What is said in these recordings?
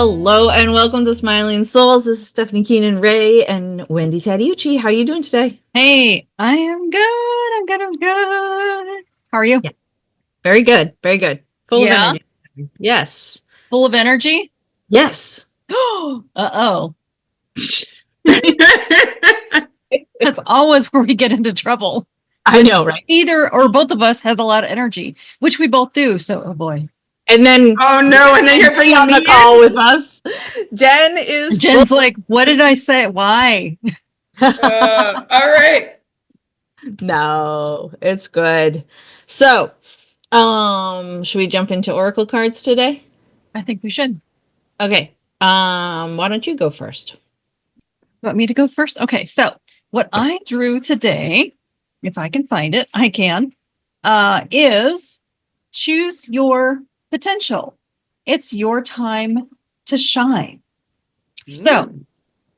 Hello and welcome to Smiling Souls. This is Stephanie Keenan Ray and Wendy Tadiucci. How are you doing today? Hey, I am good. I'm good. How are you? Yeah. Very good. Very good. Full of Yeah. energy. Yes. Full of energy? Yes. Uh-oh. That's always where we get into trouble. I know, right? Either or both of us has a lot of energy, which we both do. So, oh boy. And then oh no, and then you're bringing on the me call in? with us. Jen's like, what did I say? Why? All right. No, it's good. So, should we jump into Oracle cards today? I think we should. Okay. Why don't you go first? You want me to go first? Okay, so what I drew today, if I can find it, I can, is choose your potential. It's your time to shine. So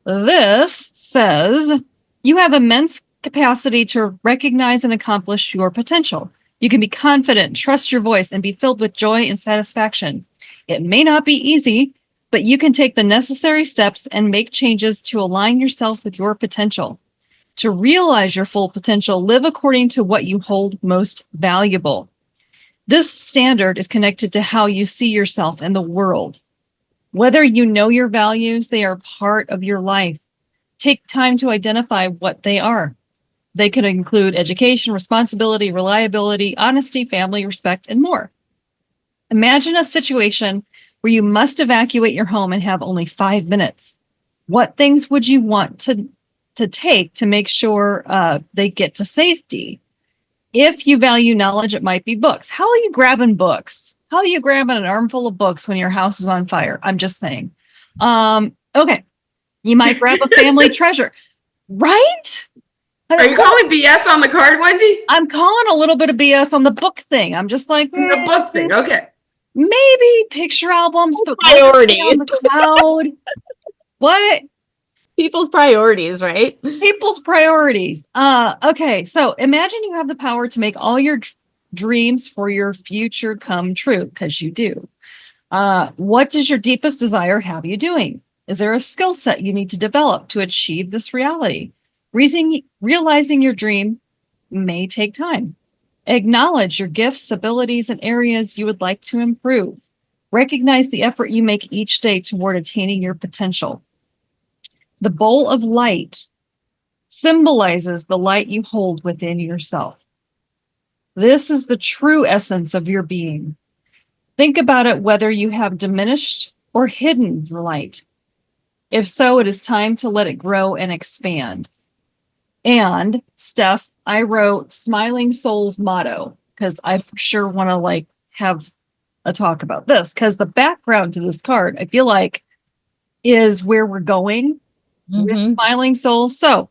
this says you have immense capacity to recognize and accomplish your potential. You can be confident, trust your voice, and be filled with joy and satisfaction. It may not be easy, but you can take the necessary steps and make changes to align yourself with your potential. To realize your full potential, live according to what you hold most valuable. This standard is connected to how you see yourself and the world. Whether you know your values, they are part of your life. Take time to identify what they are. They could include education, responsibility, reliability, honesty, family, respect, and more. Imagine a situation where you must evacuate your home and have only 5 minutes. What things would you want to take to make sure they get to safety? If you value knowledge, it might be books. How are you grabbing books? How are you grabbing an armful of books when your house is on fire? I'm just saying. Okay. You might grab a family treasure, right? Are you calling BS on the card, Wendy? I'm calling a little bit of BS on the book thing. I'm just like, The book thing. Okay. Maybe picture albums, but priorities on the cloud. What? People's priorities, right? People's priorities. Okay, so imagine you have the power to make all your dreams for your future come true, because you do. What does your deepest desire have you doing? Is there a skill set you need to develop to achieve this reality? Realizing your dream may take time. Acknowledge your gifts, abilities, and areas you would like to improve. Recognize the effort you make each day toward attaining your potential. The bowl of light symbolizes the light you hold within yourself. This is the true essence of your being. Think about it, whether you have diminished or hidden your light. If so, it is time to let it grow and expand. And Steph, I wrote Smiling Soul's motto because I for sure want to have a talk about this, because the background to this card, I feel like, is where we're going with Smiling Souls. So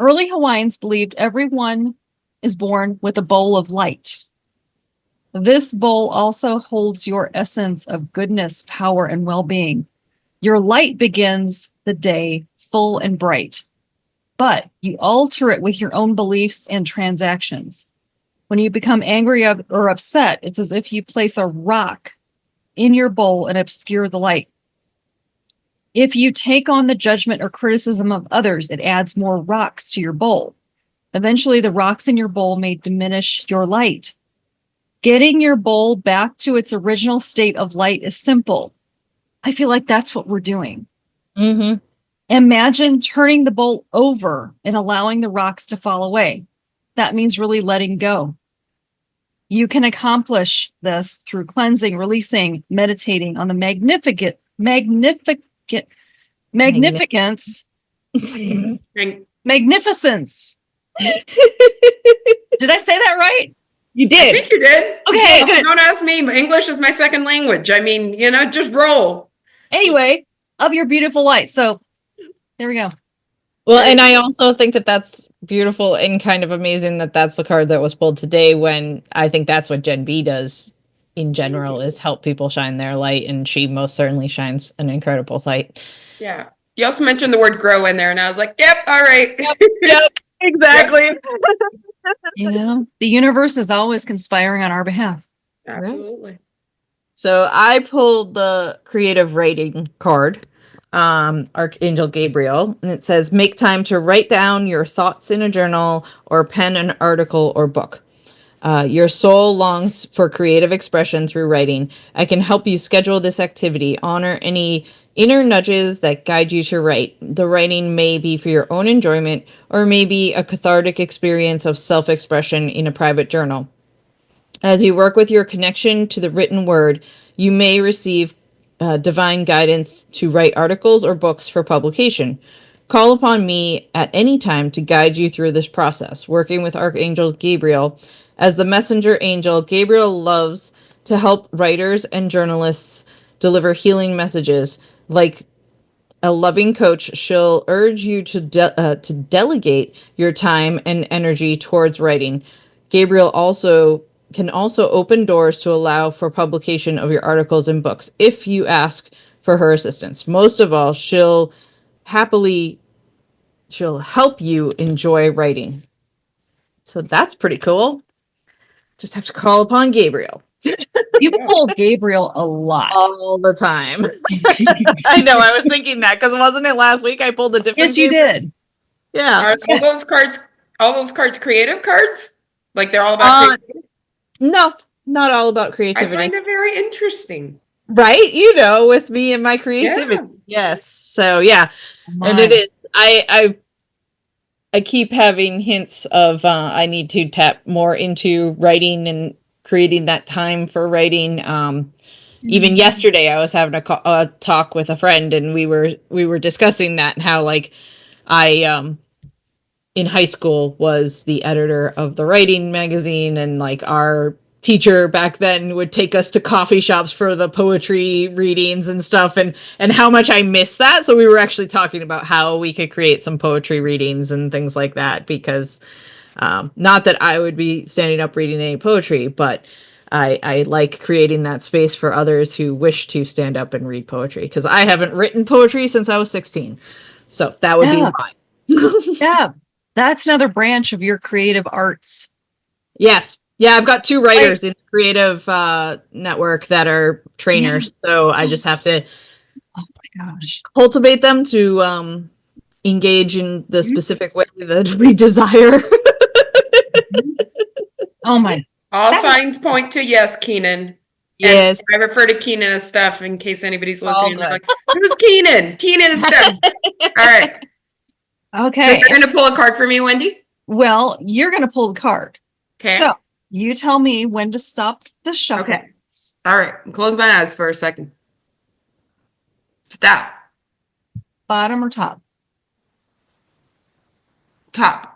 early Hawaiians believed everyone is born with a bowl of light. This bowl also holds your essence of goodness, power, and well-being. Your light begins the day full and bright, but you alter it with your own beliefs and transactions. When you become angry or upset, it's as if you place a rock in your bowl and obscure the light. If you take on the judgment or criticism of others, it adds more rocks to your bowl. Eventually, the rocks in your bowl may diminish your light. Getting your bowl back to its original state of light is simple. I feel like that's what we're doing. Imagine turning the bowl over and allowing the rocks to fall away. That means really letting go. You can accomplish this through cleansing, releasing, meditating on the magnificence. Did I say that right? You did. I think you did. Okay, Also, don't ask me. English is my second language. I mean, just roll. Anyway, of your beautiful light. So there we go. Well, and I also think that that's beautiful and kind of amazing that that's the card that was pulled today, when I think that's what Gen B does in general, is help people shine their light, and she most certainly shines an incredible light. Yeah. You also mentioned the word grow in there, and I was like, yep, all right. Yep, exactly. The universe is always conspiring on our behalf. Absolutely. So I pulled the creative writing card, Archangel Gabriel, and it says, make time to write down your thoughts in a journal or pen an article or book. Your soul longs for creative expression through writing. I can help you schedule this activity. Honor any inner nudges that guide you to write. The writing may be for your own enjoyment or maybe a cathartic experience of self-expression in a private journal. As you work with your connection to the written word, you may receive divine guidance to write articles or books for publication. Call upon me at any time to guide you through this process. Working with Archangel Gabriel as the messenger angel, Gabriel loves to help writers and journalists deliver healing messages. Like a loving coach, she'll urge you to delegate your time and energy towards writing. Gabriel can also open doors to allow for publication of your articles and books if you ask for her assistance. Most of all, she'll help you enjoy writing. So that's pretty cool. Just have to call upon Gabriel You pull Gabriel a lot. all the time. I know. I was thinking that because wasn't it last week I pulled a different Yes, you Gabriel? did. Yeah. Are all those cards creative cards? Like they're all about creativity? No, not all about I creativity. find it very interesting. Right? With me and my creativity. Yeah. Yes. So yeah. And it is. I keep having hints of I need to tap more into writing and creating that time for writing. Even yesterday, I was having a talk with a friend, and we were discussing that and how like I in high school was the editor of the writing magazine, and like our teacher back then would take us to coffee shops for the poetry readings and stuff, and how much I miss that. So we were actually talking about how we could create some poetry readings and things like that, because not that I would be standing up reading any poetry, but I like creating that space for others who wish to stand up and read poetry, because I haven't written poetry since I was 16. So that would be why. Yeah. That's another branch of your creative arts. Yes. Yeah, I've got 2 writers in the creative network that are trainers. Yeah. So I just have to cultivate them to engage in the specific way that we desire. Oh my. All signs point to yes, Keenan. Yes. And I refer to Keenan as Steph in case anybody's listening. They're like, who's Keenan? Keenan is Steph. All right. Okay. So you're going to pull a card for me, Wendy? Well, you're going to pull the card. Okay. So you tell me when to stop the shuffle. Okay. All right. Close my eyes for a second. Stop. Bottom or top? Top.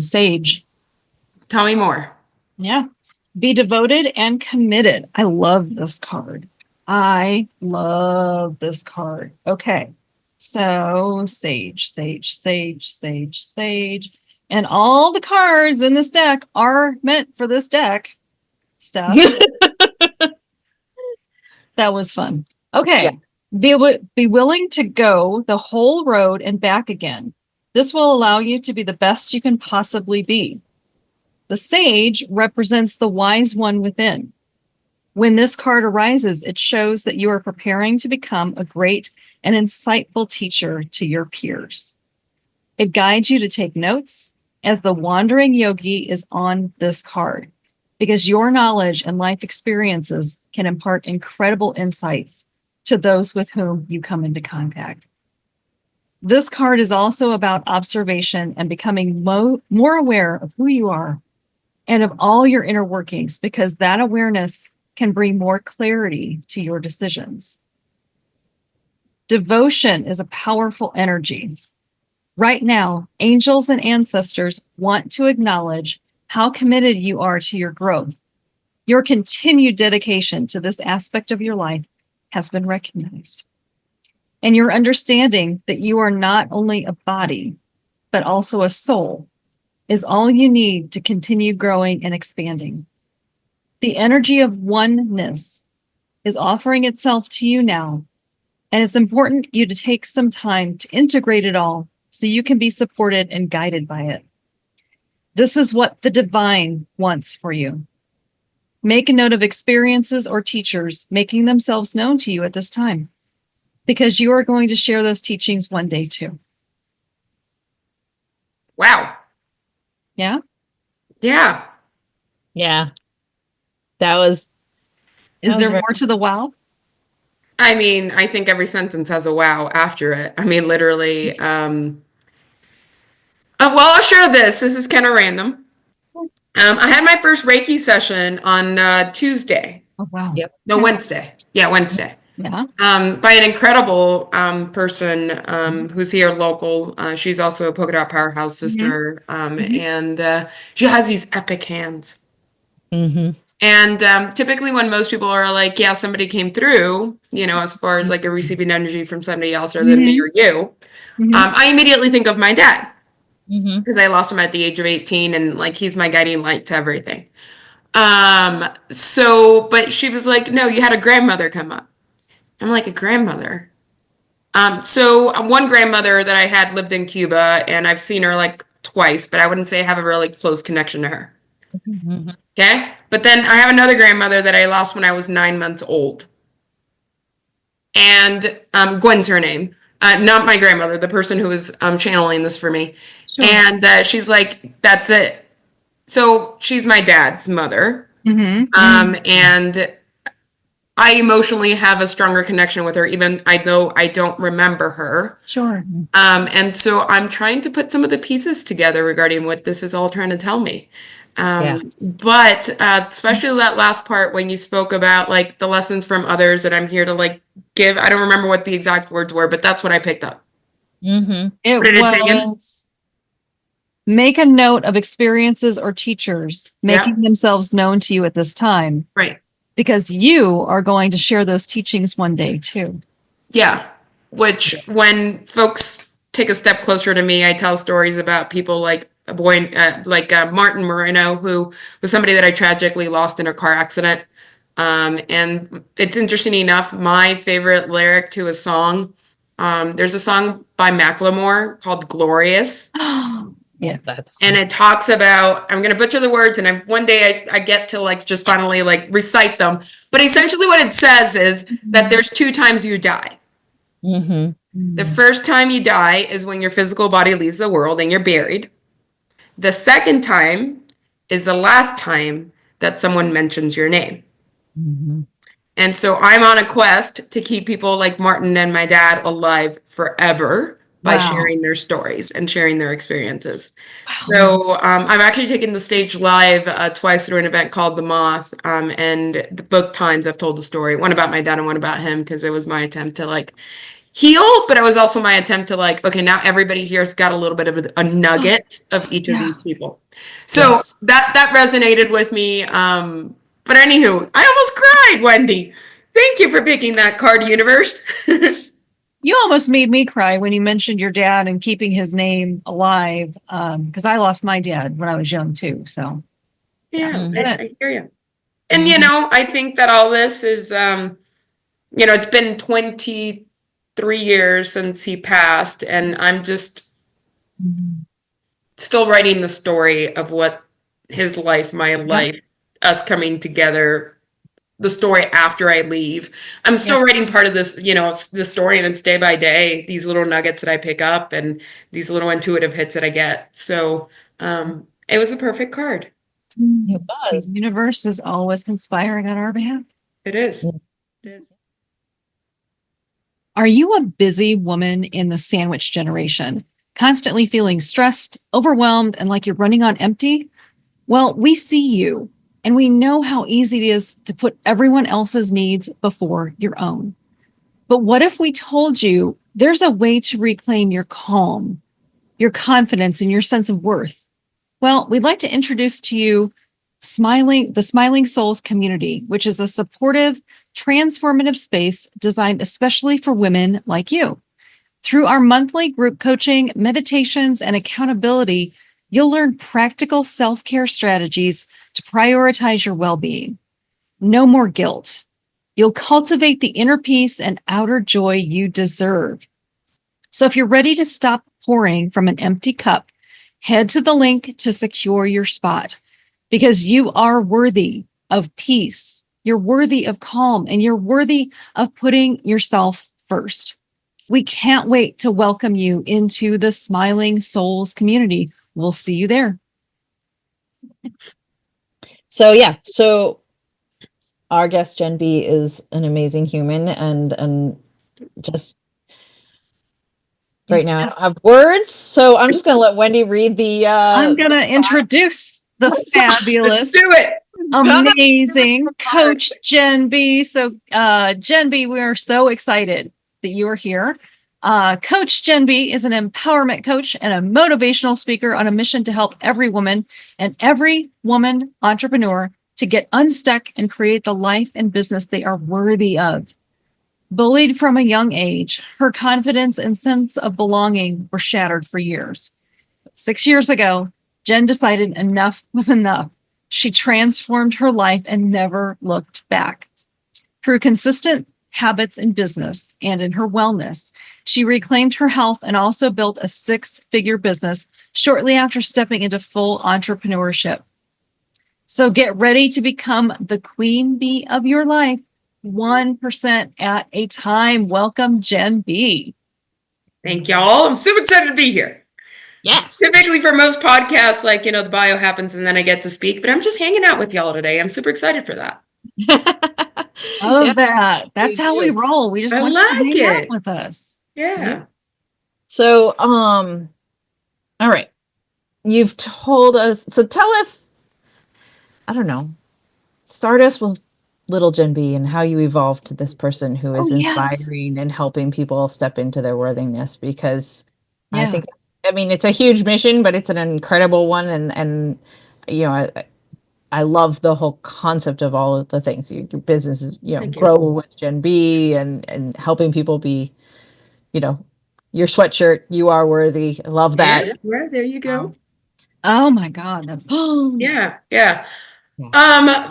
Sage. Tell me more. Yeah. Be devoted and committed. I love this card. I love this card. Okay. So sage, sage, sage, sage, sage. And all the cards in this deck are meant for this deck. Stuff. That was fun. Okay. Yeah. Be willing to go the whole road and back again. This will allow you to be the best you can possibly be. The sage represents the wise one within. When this card arises, it shows that you are preparing to become a great and insightful teacher to your peers. It guides you to take notes, as the wandering yogi is on this card, because your knowledge and life experiences can impart incredible insights to those with whom you come into contact. This card is also about observation and becoming more aware of who you are and of all your inner workings, because that awareness can bring more clarity to your decisions. Devotion is a powerful energy. Right now, angels and ancestors want to acknowledge how committed you are to your growth. Your continued dedication to this aspect of your life has been recognized. And your understanding that you are not only a body, but also a soul, is all you need to continue growing and expanding. The energy of oneness is offering itself to you now, and it's important you to take some time to integrate it all so you can be supported and guided by it. This is what the divine wants for you. Make a note of experiences or teachers making themselves known to you at this time, because you are going to share those teachings one day too. Wow. Yeah? Yeah. Yeah. That was Is there very- more to the wow? I mean, I think every sentence has a wow after it. I mean, literally. Well, I'll share this. This is kind of random. I had my first Reiki session on Tuesday. Oh, wow. Yep. No, Wednesday. Yeah, Wednesday. Yeah. By an incredible person who's here local. She's also a polka dot powerhouse sister, and she has these epic hands. Mhm. And typically, when most people are like, "Yeah, somebody came through," as far as like a receiving energy from somebody else other than me or you, I immediately think of my dad Mhm. because I lost him at the age of 18, and like he's my guiding light to everything. But she was like, "No, you had a grandmother come up." I'm like, "A grandmother?" One grandmother that I had lived in Cuba, and I've seen her like twice, but I wouldn't say I have a really close connection to her. Mhm. Okay. But then I have another grandmother that I lost when I was 9 months old. And Gwen's her name. Not my grandmother, the person who was channeling this for me. Sure. And she's like, that's it. So she's my dad's mother. And I emotionally have a stronger connection with her, even though I don't remember her. Sure. And so I'm trying to put some of the pieces together regarding what this is all trying to tell me. But especially that last part when you spoke about like the lessons from others that I'm here to like give. I don't remember what the exact words were, but that's what I picked up. Mhm. It What did it say again? was make a note of experiences or teachers making themselves known to you at this time, Right. because you are going to share those teachings one day too. Yeah. Which when folks take a step closer to me, I tell stories about people like a boy, Martin Moreno, who was somebody that I tragically lost in a car accident. And it's interesting enough, my favorite lyric to a song, there's a song by Macklemore called Glorious. Yeah. And it talks about, I'm going to butcher the words, and one day I get to like just finally like recite them. But essentially what it says is that there's 2 times you die. Mhm. The first time you die is when your physical body leaves the world and you're buried. The second time is the last time that someone mentions your name. Mhm. And so I'm on a quest to keep people like Martin and my dad alive forever by sharing their stories and sharing their experiences. So I've actually taken the stage live twice through an event called The Moth. And both times I've told the story, one about my dad and one about him, because it was my attempt to like heal, but it was also my attempt to like, okay, now everybody here's got a little bit of a nugget of each of these people. So that resonated with me. But anywho, I almost cried, Wendy. Thank you for picking that card, universe. You almost made me cry when you mentioned your dad and keeping his name alive, because I lost my dad when I was young too. So Yeah, I hear you. Mhm. And I think that all this is it's been 23 years since he passed, and I'm just still writing the story of what his life, my life, us coming together, the story after I leave. I'm still writing part of this, it's the story, and it's day by day, these little nuggets that I pick up and these little intuitive hits that I get. So it was a perfect card. It the was. universe is always conspiring on our behalf. It is. It is. Are you a busy woman in the sandwich generation, constantly feeling stressed, overwhelmed, and like you're running on empty? Well, we see you, and we know how easy it is to put everyone else's needs before your own. But what if we told you there's a way to reclaim your calm, your confidence, and your sense of worth? Well, we'd like to introduce to you the Smiling Souls community, which is a supportive, transformative space designed especially for women like you. Through our monthly group coaching, meditations, and accountability, you'll learn practical self-care strategies to prioritize your well-being. No more guilt. You'll cultivate the inner peace and outer joy you deserve. So if you're ready to stop pouring from an empty cup, head to the link to secure your spot, because you are worthy, of peace. You're worthy of calm, and you're worthy of putting yourself first. We can't wait to welcome you into the Smiling Souls community. We'll see you there. So yeah, so our guest Gen B is an amazing human, and just right now I don't have words, so I'm just gonna let Wendy read the I'm gonna introduce the fabulous, Let's do it. amazing Coach Gen B. So Gen B, we are so excited that you are here. Coach Gen B is an empowerment coach and a motivational speaker on a mission to help every woman and every woman entrepreneur to get unstuck and create the life and business they are worthy of. Bullied from a young age, her confidence and sense of belonging were shattered for years. 6 years ago, Jen decided enough was enough. She transformed her life and never looked back. Through consistent habits in business and in her wellness, she reclaimed her health and also built a 6-figure business shortly after stepping into full entrepreneurship. So get ready to become the queen bee of your life, 1% at a time. Welcome, Gen B. Thank y'all. I'm super excited to be here. yes. Typically for most podcasts, like, the bio happens and then I get to speak, but I'm just hanging out with y'all today. I'm super excited for that. Love that. That's how we roll. We just I want you to like hang out it. with us. Yeah. So all right, you've told us, so tell us, I don't know, start us with little Gen B and how you evolved to this person who is inspiring and helping people step into their worthiness, because I think, I mean, it's a huge mission, but it's an incredible one. And I love the whole concept of all of the things. Your business is, grow with Gen B and helping people be, your sweatshirt, you are worthy. I love that. Yeah, there you go. Oh my God. That's Yeah.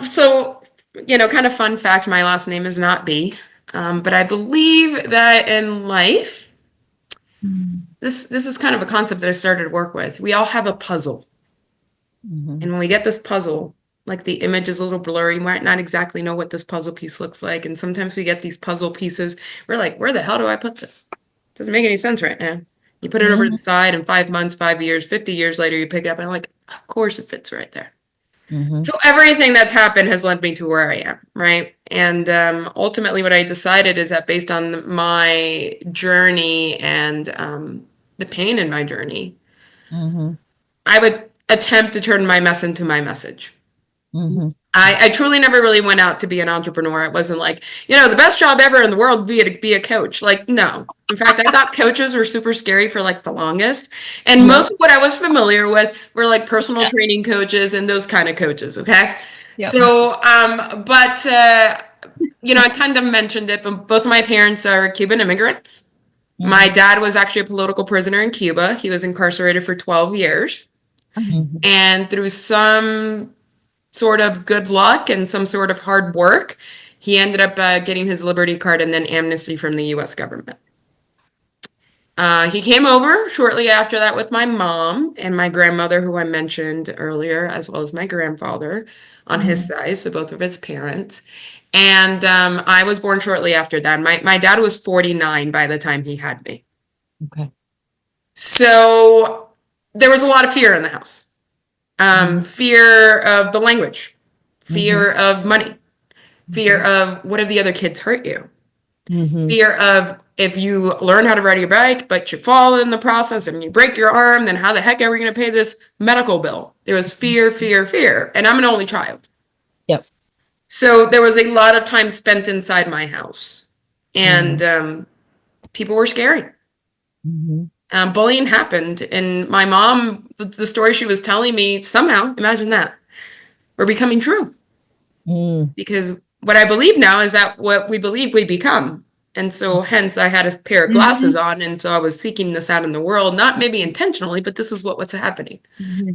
So, kind of fun fact, my last name is not B. But I believe that in life, this is kind of a concept that I started to work with. We all have a puzzle. And when we get this puzzle, like the image is a little blurry, we might not exactly know what this puzzle piece looks like. And sometimes we get these puzzle pieces. We're like, where the hell do I put this? Doesn't make any sense right now. You put it over to the side, and 5 months, 5 years, 50 years later, you pick it up and like, of course it fits right there. So everything that's happened has led me to where I am, right? And ultimately what I decided is that based on my journey and the pain in my journey, I would attempt to turn my mess into my message. I truly never really went out to be an entrepreneur. It wasn't like, the best job ever in the world would be to be a coach. Like, no. In fact, I thought coaches were super scary for like the longest. And most of what I was familiar with were like personal training coaches and those kind of coaches. Okay. So, I kind of mentioned it, but both of my parents are Cuban immigrants. My dad was actually a political prisoner in Cuba. He was incarcerated for 12 years. And through some sort of good luck and some sort of hard work, he ended up getting his Liberty card and then amnesty from the U.S. government. He came over shortly after that with my mom and my grandmother, who I mentioned earlier, as well as my grandfather on his side, so both of his parents. And I was born shortly after that. My dad was 49 by the time he had me. Okay. So there was a lot of fear in the house. Fear of the language, fear of money, fear of what if the other kids hurt you, fear of if you learn how to ride your bike, but you fall in the process and you break your arm, then how the heck are we going to pay this medical bill? There was fear, and I'm an only child. Yep. So there was a lot of time spent inside my house, and people were scary. Bullying happened, and my mom, the story she was telling me, somehow, imagine that, were becoming true. Because what I believe now is that what we believe we become. And so hence I had a pair of glasses on, and so I was seeking this out in the world, not maybe intentionally, but this is what was happening.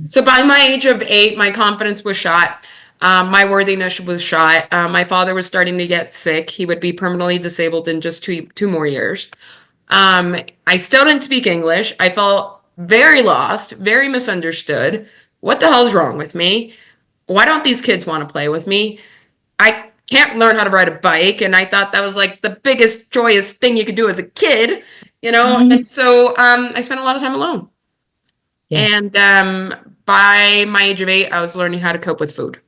So by my age of 8, my confidence was shot. My worthiness was shot. My father was starting to get sick. He would be permanently disabled in just two more years. I still didn't speak English. I felt very lost, very misunderstood. What the hell is wrong with me? why don't these kids want to play with me? I can't learn how to ride a bike. And I thought that was like the biggest joyous thing you could do as a kid, you know? Mhm. And so I spent a lot of time alone. Yeah. And by my age of 8, I was learning how to cope with food.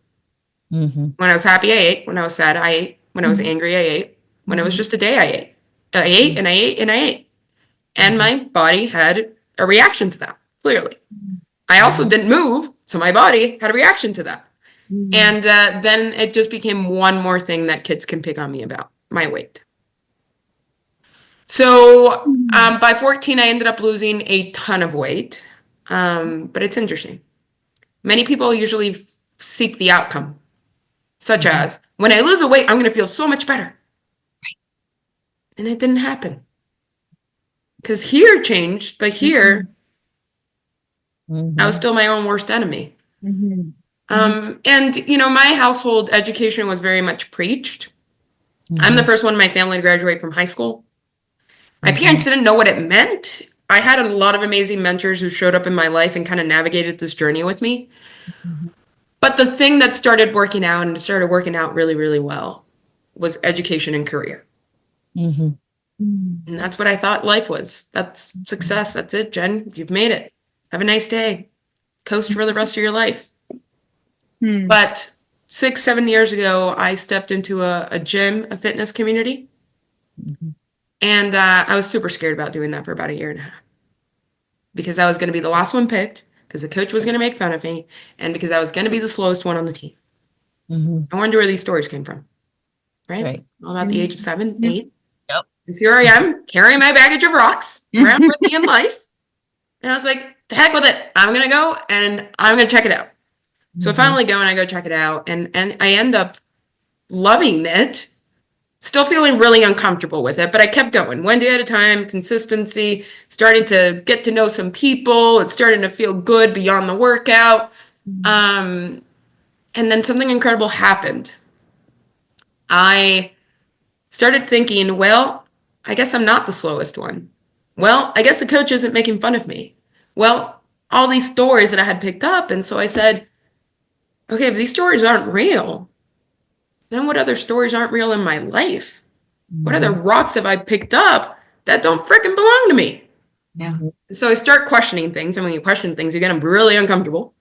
Mhm. When I was happy, I ate. When I was sad, I ate. When I was angry, I ate. When it was just a day, I ate. I ate and I ate and I ate. And my body had a reaction to that, clearly. I also didn't move, so my body had a reaction to that. And then it just became one more thing that kids can pick on me about, my weight. So by 14, I ended up losing a ton of weight. But it's interesting. Many people usually seek the outcome, such as, when I lose a weight, I'm going to feel so much better. And it didn't happen. Because here changed, but here I was still my own worst enemy. And, you know, my household education was very much preached. I'm the first one in my family to graduate from high school. My parents didn't know what it meant. I had a lot of amazing mentors who showed up in my life and kind of navigated this journey with me. But the thing that started working out and started working out really, really well was education and career. And that's what I thought life was. That's success. That's it, Jen. You've made it. Have a nice day. Coast for the rest of your life. But 6, 7 years ago, I stepped into a gym, a fitness community. And I was super scared about doing that for about a year and a half. Because I was going to be the last one picked, because the coach was going to make fun of me, and because I was going to be the slowest one on the team. I wonder where these stories came from. Right? All about the age of 7, 8. Yep. And so here I am, carrying my baggage of rocks around with me in life. And I was like, to heck with it. I'm going to go and I'm going to check it out. So I finally go and I go check it out. And I end up loving it, still feeling really uncomfortable with it, but I kept going one day at a time, consistency, starting to get to know some people. It's starting to feel good beyond the workout. And then something incredible happened. I started thinking, well, I guess I'm not the slowest one. Well, I guess the coach isn't making fun of me. Well, all these stories that I had picked up. And so I said, okay, if these stories aren't real, then what other stories aren't real in my life? What other rocks have I picked up that don't freaking belong to me? Yeah. So I start questioning things. And when you question things, you get them really uncomfortable.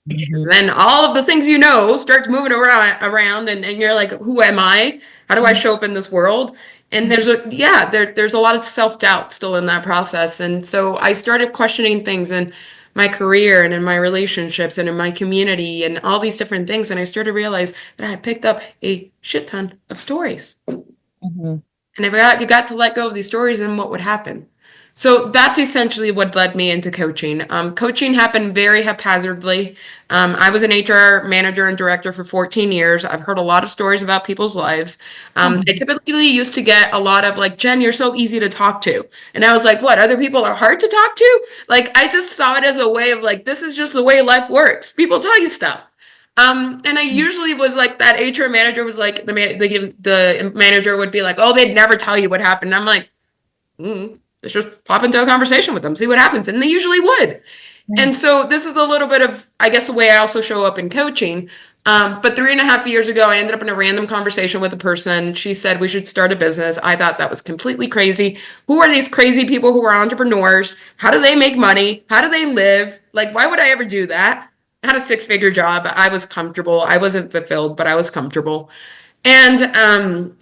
Then all of the things you know start moving around and you're like, who am I? How do I show up in this world? And there's a lot of self-doubt still in that process. And so I started questioning things in my career and in my relationships and in my community and all these different things. And I started to realize that I had picked up a shit ton of stories. And if I got to let go of these stories, then what would happen? So that's essentially what led me into coaching. Coaching happened very haphazardly. I was an HR manager and director for 14 years. I've heard a lot of stories about people's lives. I typically used to get a lot of like, Jen, you're so easy to talk to. And I was like, what, other people are hard to talk to? Like, I just saw it as a way of like, this is just the way life works. People tell you stuff. And I usually was like, that HR manager was like, the manager would be like, oh, they'd never tell you what happened. And I'm like, let's just pop into a conversation with them, see what happens. And they usually would. And so this is a little bit of, I guess, the way I also show up in coaching. But 3.5 years ago, I ended up in a random conversation with a person. She said we should start a business. I thought that was completely crazy. Who are these crazy people who are entrepreneurs? How do they make money? How do they live? Like, why would I ever do that? I had a 6-figure job. I was comfortable. I wasn't fulfilled, but I was comfortable. And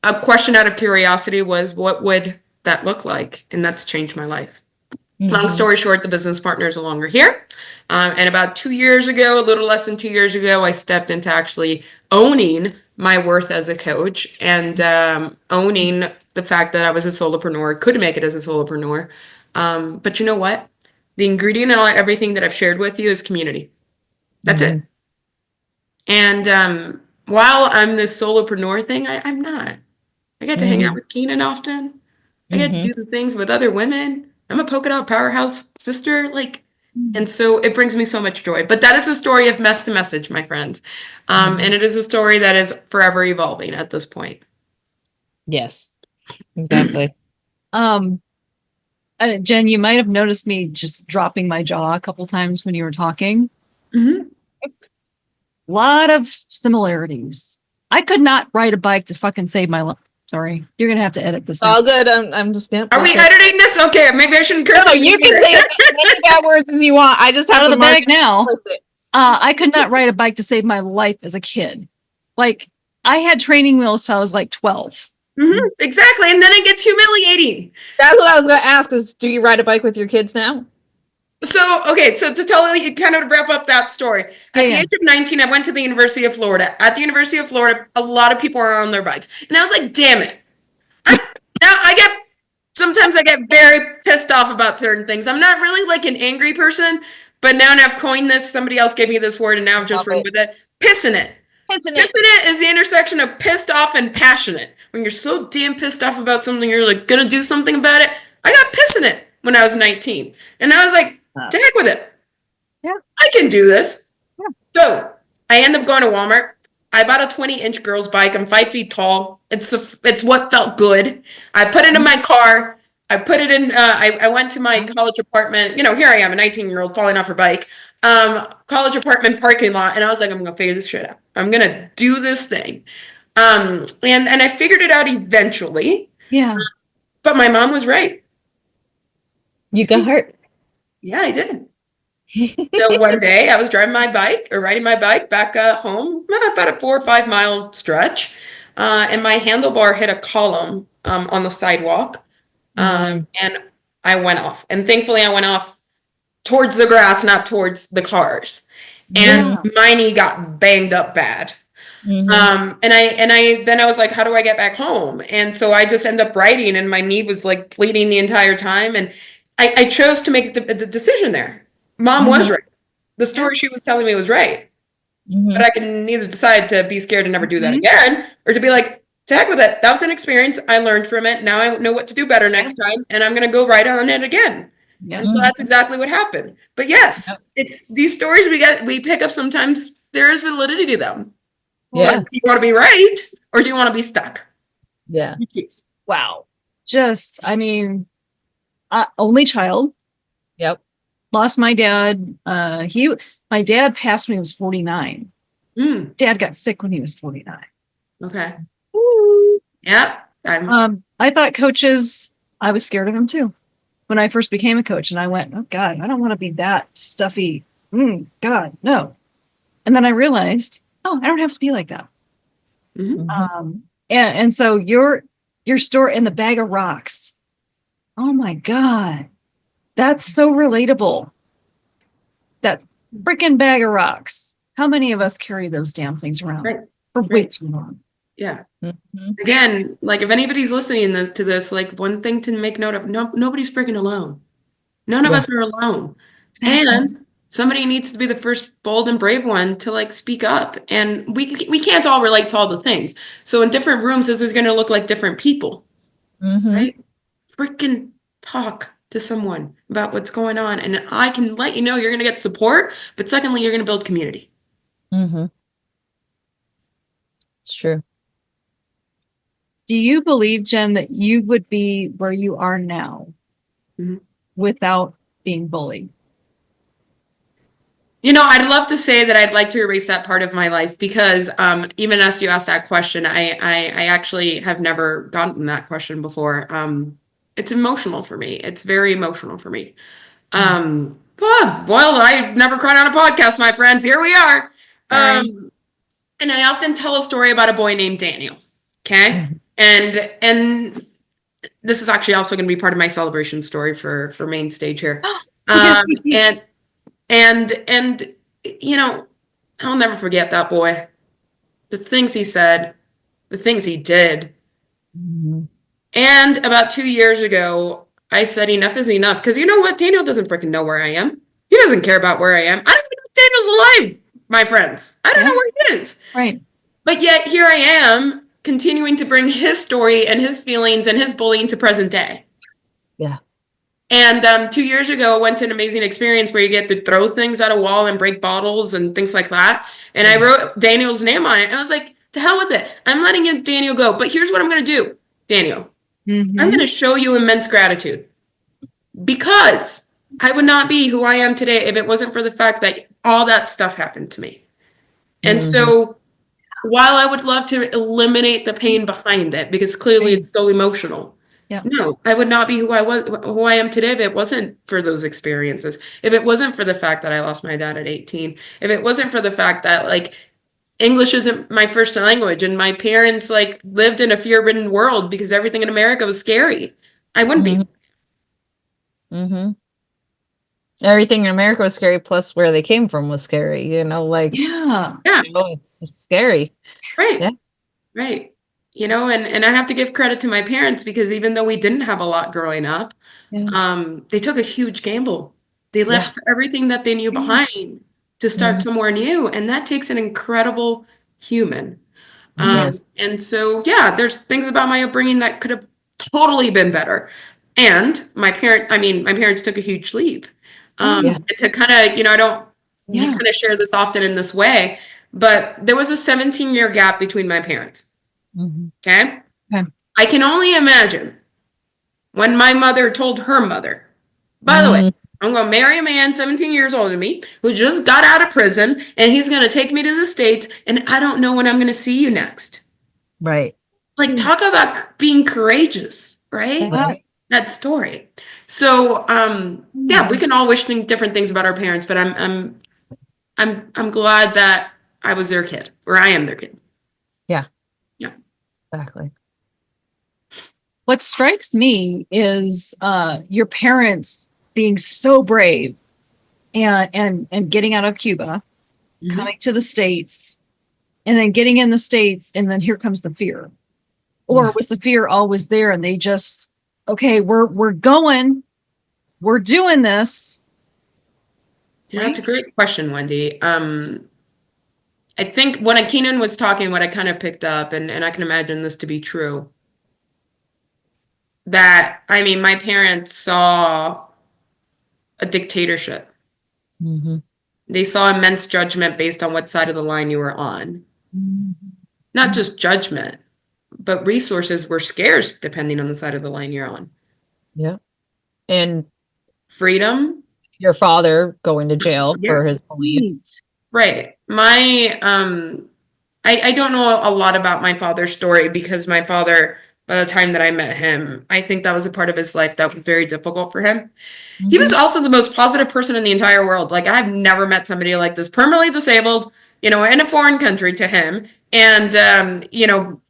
a question out of curiosity was, what would that look like? And that's changed my life. Long story short, the business partner is no longer here. And about 2 years ago, a little less than 2 years ago, I stepped into actually owning my worth as a coach and owning the fact that I was a solopreneur, could make it as a solopreneur. But you know what? The ingredient in everything that I've shared with you is community. That's it. And while I'm this solopreneur thing, I'm not. I get to hang out with Keenan often. I get to do the things with other women. I'm a polka dot powerhouse sister, like, and so it brings me so much joy. But that is a story of mess to message, my friends. And it is a story that is forever evolving at this point. Yes, exactly. Jen, you might have noticed me just dropping my jaw a couple times when you were talking. lot of similarities. I could not ride a bike to fucking save my life. Sorry, you're gonna have to edit this. All good. I'm just gonna. Are we editing this? Okay, maybe I shouldn't curse. No, you can say as many bad words as you want. I just have Out of to the mark bag now. it. I could not ride a bike to save my life as a kid. Like, I had training wheels till I was like 12. Exactly, and then it gets humiliating. That's what I was going to ask: is do you ride a bike with your kids now? So, okay, so to totally kind of wrap up that story, at the age of 19, I went to the University of Florida. At the University of Florida, a lot of people are on their bikes. And I was like, damn it. Sometimes I get very pissed off about certain things. I'm not really like an angry person, but now I've coined this. Somebody else gave me this word and now I've just run with it. Pissing it. Pissing it is the intersection of pissed off and passionate. When you're so damn pissed off about something, you're like gonna do something about it. I got pissing it when I was 19. And I was like, to heck with it. Yeah. I can do this. Yeah. So I end up going to Walmart. I bought a 20-inch girl's bike. I'm 5 feet tall. It's what felt good. I put it in my car. I put it in, I went to my college apartment. You know, here I am, a 19-year-old falling off her bike. College apartment parking lot. And I was like, I'm going to figure this shit out. I'm going to do this thing. And I figured it out eventually. Yeah. But my mom was right. You got hurt. Yeah, I did. So one day I was riding my bike back home, about a 4 or 5 mile stretch. And my handlebar hit a column on the sidewalk. And I went off. And thankfully I went off towards the grass, not towards the cars. And my knee got banged up bad. And I was like, how do I get back home? And so I just ended up riding and my knee was like bleeding the entire time. And I chose to make the decision there. Mom was right. The story she was telling me was right. But I can either decide to be scared and never do that again, or to be like, to heck with it. That was an experience. I learned from it. Now I know what to do better next time, and I'm going to go right on it again. And so that's exactly what happened. But yes, it's these stories we pick up sometimes. There is validity to them. Yeah. But do you want to be right, or do you want to be stuck? Yeah. Wow. Only child. Yep. Lost my dad. My dad passed when he was 49. Dad got sick when he was 49. Okay. Ooh. Yep. I thought coaches, I was scared of them too. When I first became a coach and I went, oh God, I don't want to be that stuffy. God, no. And then I realized, oh, I don't have to be like that. And so your story in the bag of rocks. Oh my God. That's so relatable. That freaking bag of rocks. How many of us carry those damn things around for way too long? Yeah. Again, like if anybody's listening to this, like one thing to make note of, nobody's freaking alone. None of us are alone. Exactly. And somebody needs to be the first bold and brave one to like speak up. And we can't all relate to all the things. So in different rooms, this is going to look like different people. Right? Freaking talk to someone about what's going on. And I can let you know you're going to get support, but secondly, you're going to build community. It's true. Do you believe, Jen, that you would be where you are now without being bullied? You know, I'd love to say that I'd like to erase that part of my life because even as you asked that question, I actually have never gotten that question before. It's emotional for me. It's very emotional for me. Well, I never cried on a podcast, my friends. Here we are. And I often tell a story about a boy named Daniel. Okay. And this is actually also going to be part of my celebration story for main stage here. And you know, I'll never forget that boy. The things he said, the things he did. And about 2 years ago, I said enough is enough. Because you know what? Daniel doesn't freaking know where I am. He doesn't care about where I am. I don't even know if Daniel's alive, my friends. I don't know where he is. Right. But yet here I am continuing to bring his story and his feelings and his bullying to present day. Yeah. And 2 years ago, I went to an amazing experience where you get to throw things at a wall and break bottles and things like that. And I wrote Daniel's name on it. And I was like, to hell with it. I'm letting you, Daniel, go. But here's what I'm going to do, Daniel. I'm going to show you immense gratitude. Because I would not be who I am today if it wasn't for the fact that all that stuff happened to me. And so while I would love to eliminate the pain behind it, because clearly it's still emotional. Yeah. No, I would not be who I am today if it wasn't for those experiences. If it wasn't for the fact that I lost my dad at 18, if it wasn't for the fact that like English isn't my first language and my parents like lived in a fear-ridden world because everything in America was scary, I wouldn't be. Everything in America was scary, plus where they came from was scary, like, Yeah. it's scary. Right. Yeah. Right. And I have to give credit to my parents because even though we didn't have a lot growing up, they took a huge gamble. They left everything that they knew behind to start somewhere new. And that takes an incredible human. And so, there's things about my upbringing that could have totally been better. And my parents took a huge leap. To kind of, I don't, we kind of share this often in this way, but there was a 17-year gap between my parents. Okay. I can only imagine when my mother told her mother, by the way, I'm going to marry a man 17 years older than me who just got out of prison and he's going to take me to the States and I don't know when I'm going to see you next. Right. Like, talk about being courageous, right? That story. So, we can all wish different things about our parents, but I'm glad that I was their kid, or I am their kid. Yeah. Yeah. Exactly. What strikes me is your parents being so brave and getting out of Cuba, coming to the States, and then getting in the States, and then here comes the fear. Or was the fear always there and they just, okay, we're going, we're doing this? Yeah, that's a great question, Wendy. I think when Keenan was talking, what I kind of picked up, and I can imagine this to be true, that, my parents saw a dictatorship. They saw immense judgment based on what side of the line you were on. Not just judgment, but resources were scarce depending on the side of the line you're on. Yeah. And freedom. Your father going to jail for his beliefs. Right. I don't know a lot about my father's story because my father, by the time that I met him, I think that was a part of his life that was very difficult for him. He was also the most positive person in the entire world. Like, I've never met somebody like this, permanently disabled, in a foreign country to him, and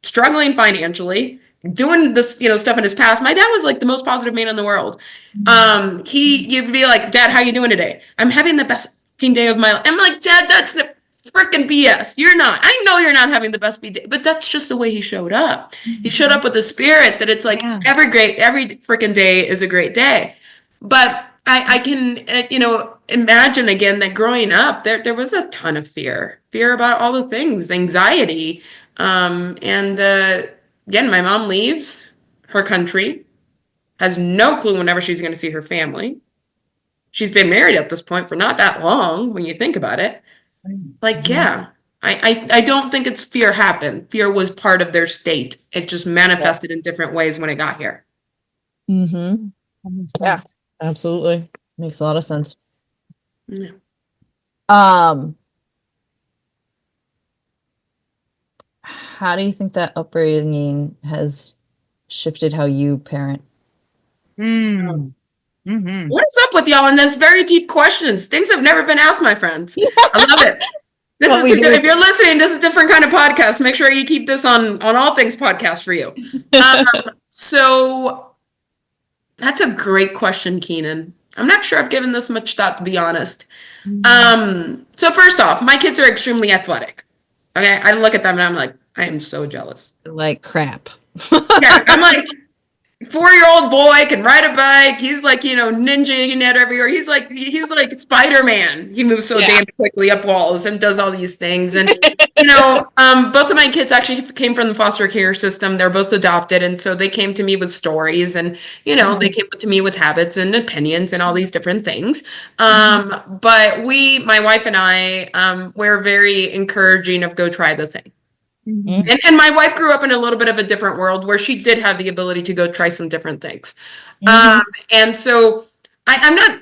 struggling financially, doing this, stuff in his past. My dad was like the most positive man in the world. You'd be like, Dad, how you doing today? I'm having the best fucking day of my life. I'm like, Dad, that's the freaking BS. You're not. I know you're not having the best day, but that's just the way he showed up. He showed up with a spirit that it's like every freaking day is a great day. But I can, imagine again that growing up, there was a ton of fear about all the things, anxiety. Again, my mom leaves her country, has no clue whenever she's going to see her family. She's been married at this point for not that long when you think about it. Like, I don't think it's fear happened. Fear was part of their state. It just manifested in different ways when it got here. Yeah, absolutely. Makes a lot of sense. Yeah. How do you think that upbringing has shifted how you parent? What is up with y'all in this very deep questions? Things have never been asked, my friends. I love it. If you're listening, this is a different kind of podcast. Make sure you keep this on All Things Podcast for you. So that's a great question, Keenan. I'm not sure I've given this much thought, to be honest. So first off, my kids are extremely athletic. Okay, I look at them and I'm like, I am so jealous. Like crap. Yeah, I'm like, 4-year-old boy can ride a bike. He's like, ninjaing it everywhere. He's like Spider-Man. He moves so damn quickly up walls and does all these things. And, both of my kids actually came from the foster care system. They're both adopted. And so they came to me with stories and, they came to me with habits and opinions and all these different things. But my wife and I, we're very encouraging of go try the thing. And my wife grew up in a little bit of a different world where she did have the ability to go try some different things. And so I'm not,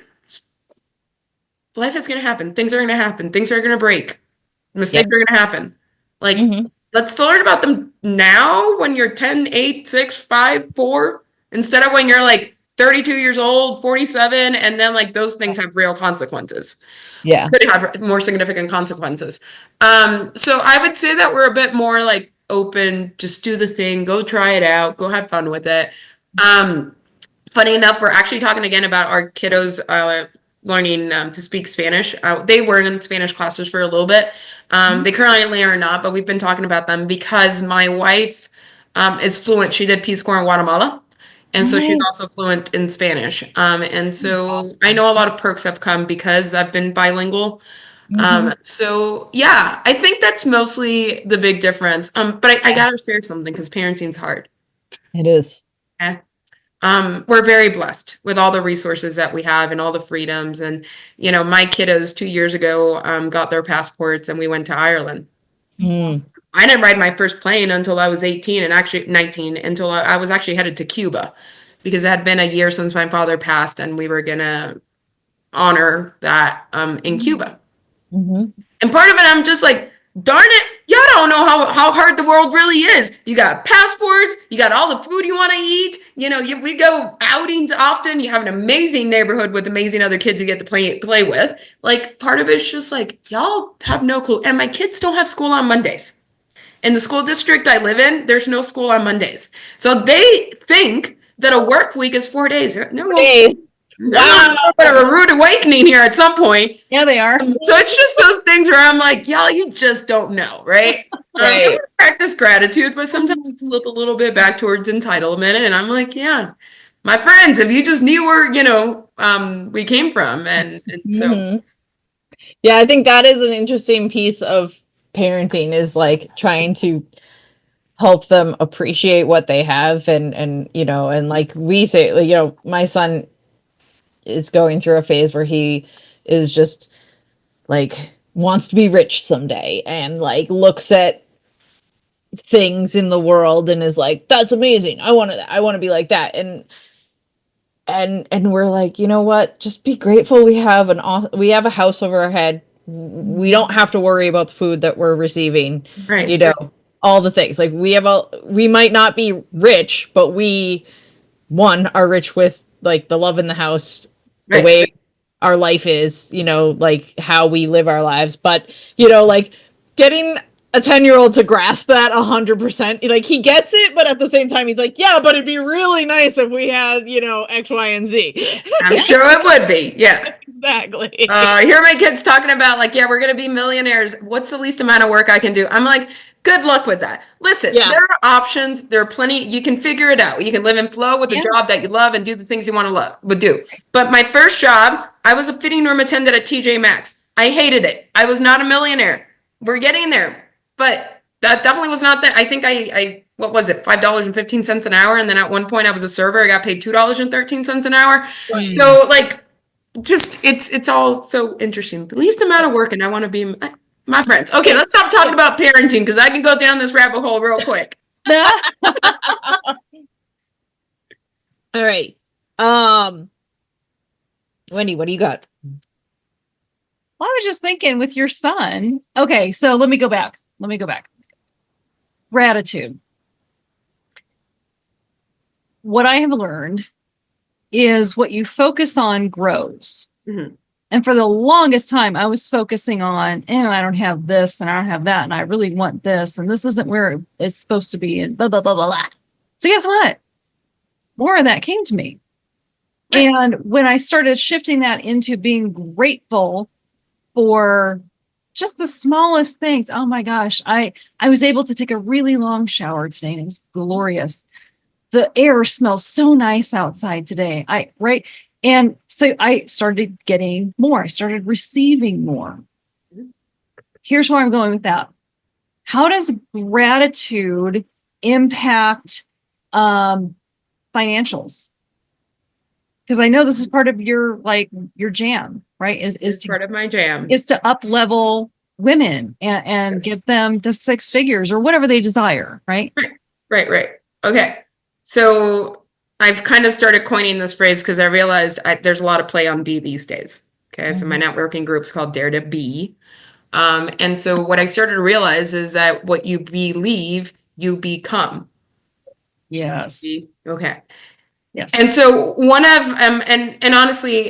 life is going to happen. Things are going to happen. Things are going to break. Mistakes are going to happen. Like, let's learn about them now when you're 10, 8, 6, 5, 4, instead of when you're like 32 years old, 47, and then like those things have real consequences. Yeah. Could have more significant consequences. So I would say that we're a bit more like open, just do the thing, go try it out, go have fun with it. Funny enough, we're actually talking again about our kiddos learning to speak Spanish. They were in Spanish classes for a little bit. They currently are not, but we've been talking about them because my wife is fluent. She did Peace Corps in Guatemala. And so she's also fluent in Spanish. And so I know a lot of perks have come because I've been bilingual. So yeah, I think that's mostly the big difference. But I gotta share something because parenting's hard. It is. Yeah. We're very blessed with all the resources that we have and all the freedoms. And, you know, my kiddos 2 years ago got their passports and we went to Ireland. I didn't ride my first plane until I was 18 and actually 19, until I was actually headed to Cuba because it had been a year since my father passed and we were going to honor that in Cuba. And part of it, I'm just like, darn it, y'all don't know how hard the world really is. You got passports, you got all the food you want to eat. You know, we go outings often. You have an amazing neighborhood with amazing other kids you get to play with. Like, part of it's just like, y'all have no clue. And my kids don't have school on Mondays. In the school district I live in, there's no school on Mondays. So they think that a work week is 4 days. No, Days. wow, a bit of a rude awakening here at some point. Yeah, they are. So it's just those things where I'm like, y'all, you just don't know, right? Right. I practice gratitude, but sometimes it's slip a little bit back towards entitlement. And I'm like, yeah, my friends, if you just knew where, you know, we came from. And so. Yeah, I think that is an interesting piece of parenting, is like trying to help them appreciate what they have. And you know, and like we say, like, you know, my son is going through a phase where he is just like wants to be rich someday and like looks at things in the world and is like, that's amazing, I want to be like that. And we're like, you know what, just be grateful we have a house over our head. We don't have to worry about the food that we're receiving, Right. You know, all the things. Like, we might not be rich, but we are rich with like the love in the house, the Right. way our life is, you know, like how we live our lives. But, you know, like getting a 10-year-old to grasp that 100%, like he gets it, but at the same time he's like, yeah, but it'd be really nice if we had, you know, X, Y, and Z. I'm sure it would be. Yeah. Exactly. Here are my kids talking about like, yeah, we're going to be millionaires. What's the least amount of work I can do? I'm like, good luck with that. Listen, Yeah. there are options. There are plenty. You can figure it out. You can live in flow with a job that you love and do the things you want to do. But my first job, I was a fitting room attendant at TJ Maxx. I hated it. I was not a millionaire. We're getting there. But that definitely was not that. I think I what was it, $5.15 an hour? And then at one point I was a server. I got paid $2.13 an hour. So like, just it's all so interesting. The least amount of work, and I want to be my friends. Okay, let's stop talking about parenting because I can go down this rabbit hole real quick. All right. Wendy, what do you got? Well, I was just thinking with your son. Okay, so let me go back. Gratitude. What I have learned is what you focus on grows. And for the longest time, I was focusing on, I don't have this and I don't have that, and I really want this, and this isn't where it's supposed to be, and blah, blah, blah, blah, blah. So guess what? More of that came to me. And when I started shifting that into being grateful for just the smallest things, oh my gosh, I was able to take a really long shower today, and it was glorious. The air smells so nice outside today. And so I started getting more. I started receiving more. Here's where I'm going with that. How does gratitude impact financials? Because I know this is part of your jam, right? Is part of my jam. Is to up level women and get them to 6 figures or whatever they desire, right? Right. Okay. So I've kind of started coining this phrase because I realized there's a lot of play on B these days. Okay. So my networking group's called Dare to Be. And so what I started to realize is that what you believe, you become. Yes. Okay. Yes. And so one of and honestly,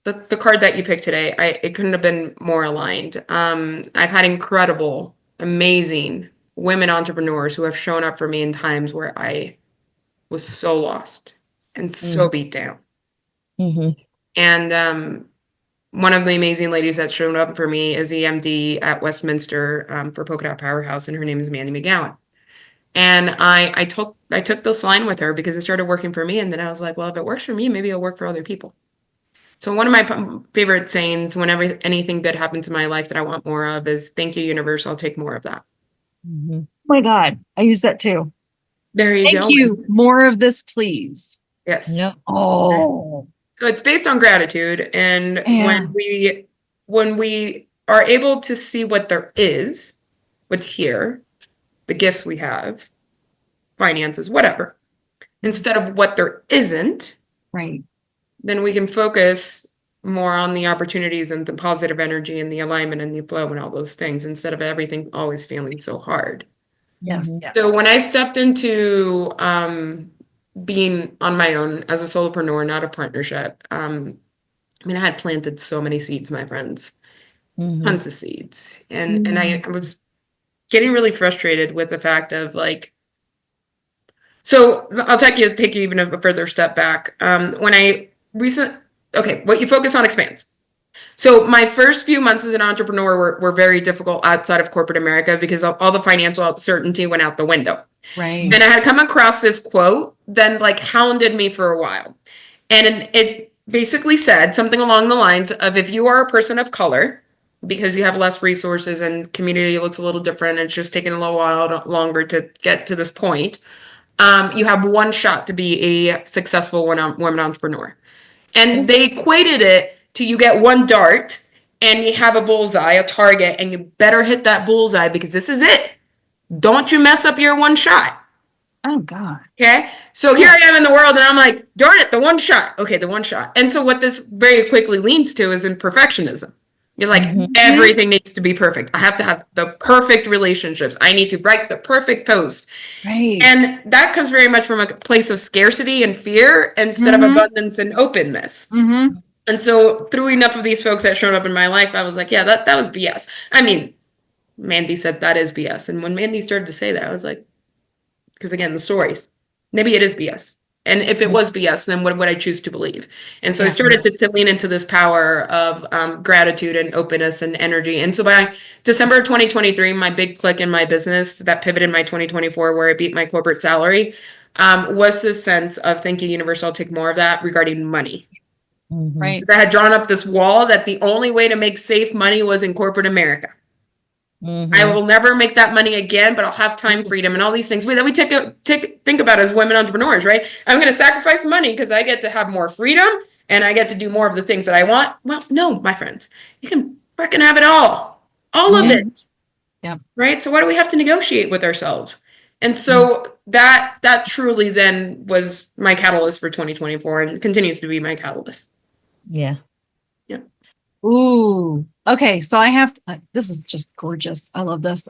the card that you picked today, it couldn't have been more aligned. I've had incredible, amazing women entrepreneurs who have shown up for me in times where I was so lost and so beat down. Mm-hmm. And one of the amazing ladies that showed up for me is the MD at Westminster for Polka Dot Powerhouse, and her name is Mandy McGowan. And I took this line with her because it started working for me, and then I was like, well, if it works for me, maybe it'll work for other people. So one of my favorite sayings whenever anything good happens in my life that I want more of is, thank you, universe, I'll take more of that. Mm-hmm. Oh my God, I use that too. There you go. Thank you. More of this, please. Yes. Yep. Oh. So it's based on gratitude, and Yeah. when we are able to see what there is, what's here, the gifts we have, finances, whatever, instead of what there isn't, Right. then we can focus more on the opportunities and the positive energy and the alignment and the flow and all those things instead of everything always feeling so hard. Yes. Mhm. Yes. So when I stepped into being on my own as a solopreneur, not a partnership, I mean, I had planted so many seeds, my friends, Mm-hmm. tons of seeds. And I was getting really frustrated with the fact of like, so I'll take you even a further step back. What you focus on expands. So my first few months as an entrepreneur were very difficult outside of corporate America because all the financial uncertainty went out the window. Right. And I had come across this quote that like hounded me for a while. And it basically said something along the lines of, if you are a person of color, because you have less resources and community looks a little different, and it's just taking a little while longer to get to this point, you have one shot to be a successful woman entrepreneur. And they equated it to, you get one dart and you have a bullseye, a target, and you better hit that bullseye because this is it. Don't you mess up your one shot. Oh God. Okay. So here I am in the world and I'm like, darn it, the one shot. Okay, the one shot. And so what this very quickly leans to is in perfectionism. You're like, everything needs to be perfect. I have to have the perfect relationships. I need to write the perfect post. Right. And that comes very much from a place of scarcity and fear instead of abundance and openness. Mm-hmm. And so through enough of these folks that showed up in my life, I was like, yeah, that was BS. I mean, Mandy said that is BS. And when Mandy started to say that, I was like, because again, the stories, maybe it is BS. And if it was BS, then what would I choose to believe? And so I started to lean into this power of gratitude and openness and energy. And so by December 2023, my big click in my business that pivoted my 2024, where I beat my corporate salary, was this sense of, thank you, universe, I'll take more of that regarding money. Mm-hmm. Right. Because I had drawn up this wall that the only way to make safe money was in corporate America. Mm-hmm. I will never make that money again, but I'll have time freedom and all these things that we think about as women entrepreneurs, right? I'm going to sacrifice money because I get to have more freedom and I get to do more of the things that I want. Well, no, my friends, you can freaking have it all of it. Yeah. Right. So why do we have to negotiate with ourselves? And so that truly then was my catalyst for 2024 and continues to be my catalyst. Yeah. Ooh. Okay. So I have this is just gorgeous. I love this.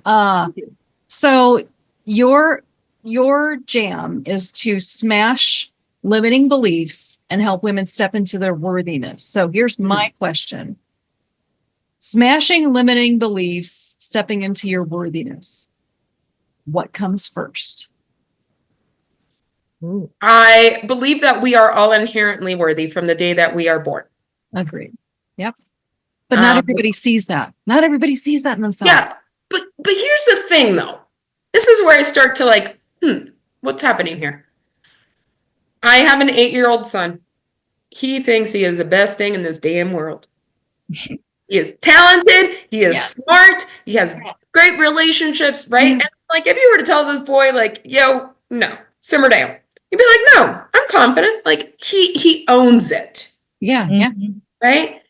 So your jam is to smash limiting beliefs and help women step into their worthiness. So here's my question. Smashing limiting beliefs, stepping into your worthiness. What comes first? Ooh. I believe that we are all inherently worthy from the day that we are born. Agreed. Yep. But not everybody sees that. Not everybody sees that in themselves. Yeah. But here's the thing though. This is where I start to like, what's happening here? I have an 8-year-old son. He thinks he is the best thing in this damn world. He is talented. He is smart. He has great relationships, right? And like, if you were to tell this boy, like, yo, no, simmer down, he'd be like, no, I'm confident. Like, he owns it. Yeah. Mm-hmm. Right?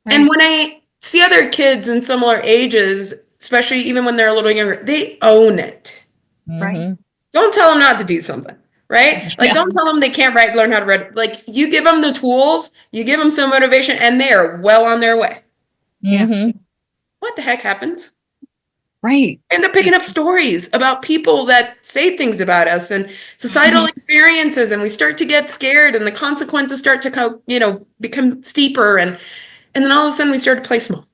And when I see other kids in similar ages, especially even when they're a little younger, they own it. Right. Don't tell them not to do something, right? Like, don't tell them they can't learn how to read. Like, you give them the tools, you give them some motivation, and they are well on their way. Mm-hmm. what the heck happens? Right. And they're picking up stories about people that say things about us and societal experiences, and we start to get scared, and the consequences start to become steeper, and then all of a sudden we start to play small.